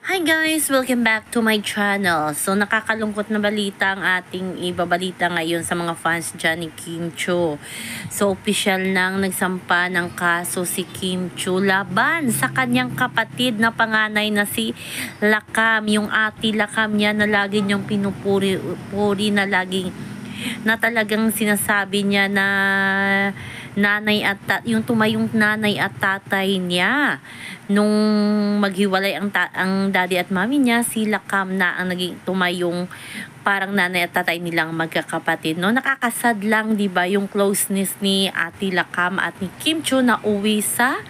Hi guys! Welcome back to my channel. So nakakalungkot na balita ang ating ibabalita ngayon sa mga fans dyan ni Kim Chiu. So opisyal nang nagsampa ng kaso si Kim Chiu laban sa kanyang kapatid na panganay na si Lakam. Yung ate Lakam niya na lagi niyang pinupuri na laging na talagang sinasabi niya na nanay at yung tumayong nanay at tatay niya nung maghiwalay ang daddy at mommy niya, si Lakam na ang naging tumayong parang nanay at tatay nilang magkakapatid, no? Nakakasad lang, 'di ba, yung closeness ni Ate Lakam at ni Kim Chiu na uwi sa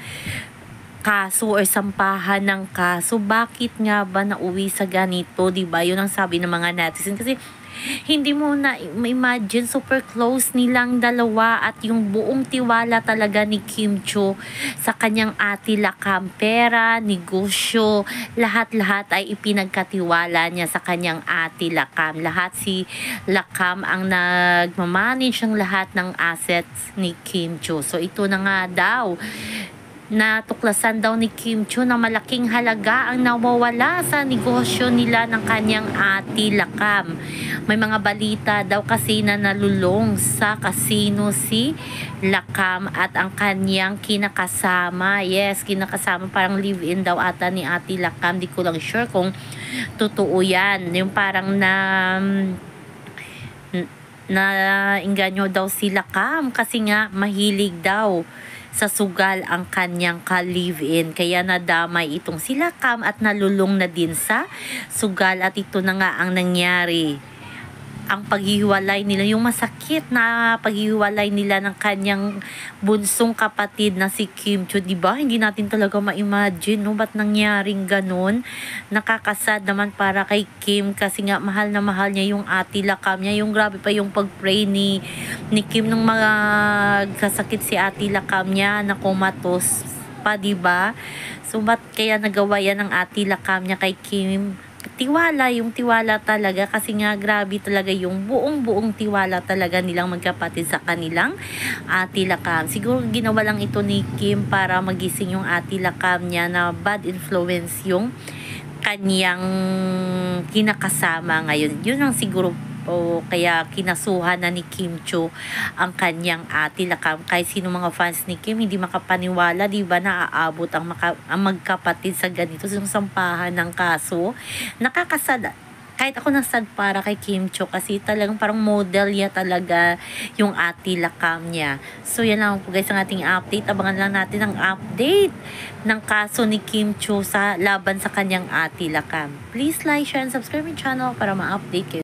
kaso or sampahan ng kaso. Bakit nga ba nauwi sa ganito, 'di ba? Yun ang sabi ng mga netizen kasi hindi mo na imagine, super close nilang dalawa at yung buong tiwala talaga ni Kim Chiu sa kanyang ate Lakam, pera, negosyo, lahat-lahat ay ipinagkatiwala niya sa kanyang ate Lakam. Lahat si Lakam ang nagmamanage ng lahat ng assets ni Kim Chiu. So ito na nga daw, natuklasan daw ni Kim Chiu na malaking halaga ang nawawala sa negosyo nila ng kanyang ate Lakam. May mga balita daw kasi na nalulong sa casino si Lakam at ang kanyang kinakasama. Yes, kinakasama, parang live-in daw ata ni ate Lakam. Di ko lang sure kung totoo yan. Yung parang na inganyo daw si Lakam kasi nga mahilig daw sa sugal ang kanyang ka-live-in. Kaya nadamay itong si Lakam at nalulong na din sa sugal at ito na nga ang nangyari. Ang paghihiwalay nila, yung masakit na paghihiwalay nila ng kanyang bunsong kapatid na si Kim Chiu, diba? Hindi natin talaga ma-imagine, no? Ba't nangyaring ganun? Nakakasad naman para kay Kim kasi nga mahal na mahal niya yung ate Lakam niya. Yung grabe pa yung pag-pray ni Kim nung magkasakit si ate Lakam niya na comatose pa, diba? So, ba't kaya nagawa yan ng ate Lakam niya kay Kim? Yung tiwala talaga, kasi nga grabe talaga yung buong tiwala talaga nilang magkapatid sa kanilang ate Lakam. Siguro ginawa lang ito ni Kim para magising yung ate Lakam niya na bad influence yung kanyang kinakasama ngayon. Yun ang siguro kaya kinasuhan na ni Kim Chiu ang kanyang ate Lakam. Kahit sino mga fans ni Kim hindi makapaniwala, di ba, na aabot ang magkapatid sa ganito, sa sampahan ng kaso. Nakakasad. Kahit ako nasad para kay Kim Chiu kasi talagang parang model niya talaga yung ate Lakam niya. So yan lang po guys ang ating update. Abangan lang natin ang update ng kaso ni Kim Chiu sa laban sa kanyang ate Lakam. Please like, share, and subscribe my channel para ma-update kayo.